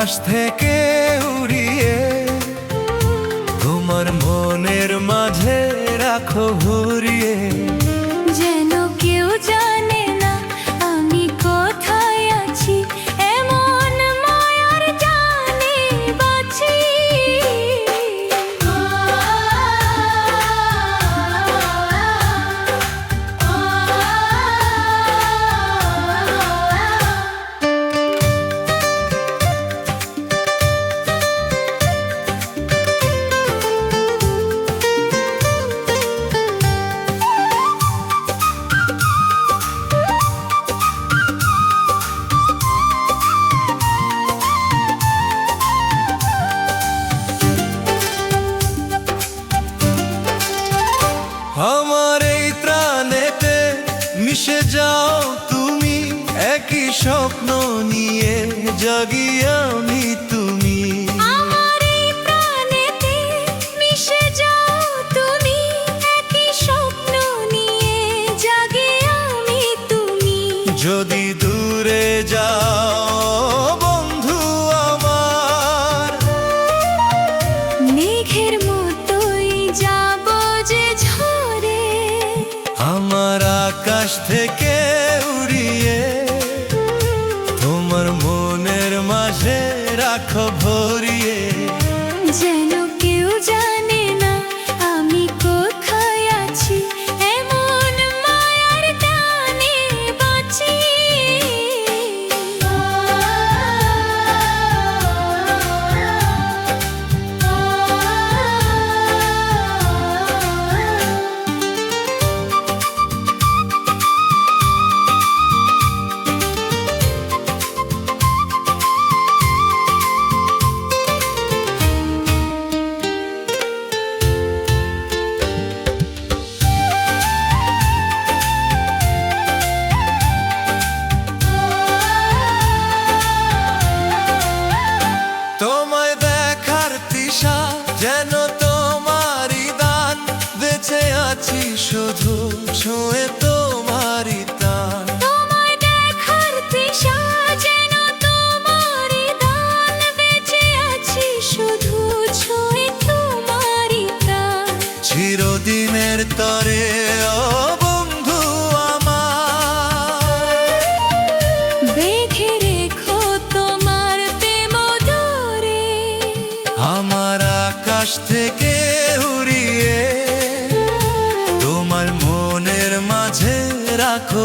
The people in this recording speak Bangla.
আকাশ থেকে উড়িয়ে তোমার মনের মাঝে রাখো ভরিয়ে। যেন কেউ জানে না আমি কোথায় আছি, এমন মায়ার জানে বাঁচি। আমার এই প্রাণেতে মিশে যাও তুমি, একই স্বপ্ন নিয়ে জাগি আমি তুমি। আমার এই প্রাণেতে মিশে যাও তুমি, একই স্বপ্ন নিয়ে জাগি আমি তুমি। যদি দূরে যাও বন্ধু আমার, মেঘের মতোই যাব যে ঝরে। আমার আকাশ থেকে উড়িয়ে তোমার মনের মাঝে রাখো ভরিয়ে। যেন কেউ জানে না আমি কোথায় আছি, এমন মায়ার টানে বাঁচি। তোমায় দেখার তৃষা যেন তোমারই দান, বেঁচে আছি শুধু ছুঁয়ে তোমারই টান। তোমায় দেখার তৃষা যেন তোমারই দান, বেঁচে আছি শুধু ছুঁয়ে তোমারই প্রাণ। চিরদিনের তরে ও বন্ধু আমার, বেঁধে রেখো তোমার প্রেম ধরে। আমার আকাশ থেকে উড়িয়ে তোমার মনের মাঝে রাখো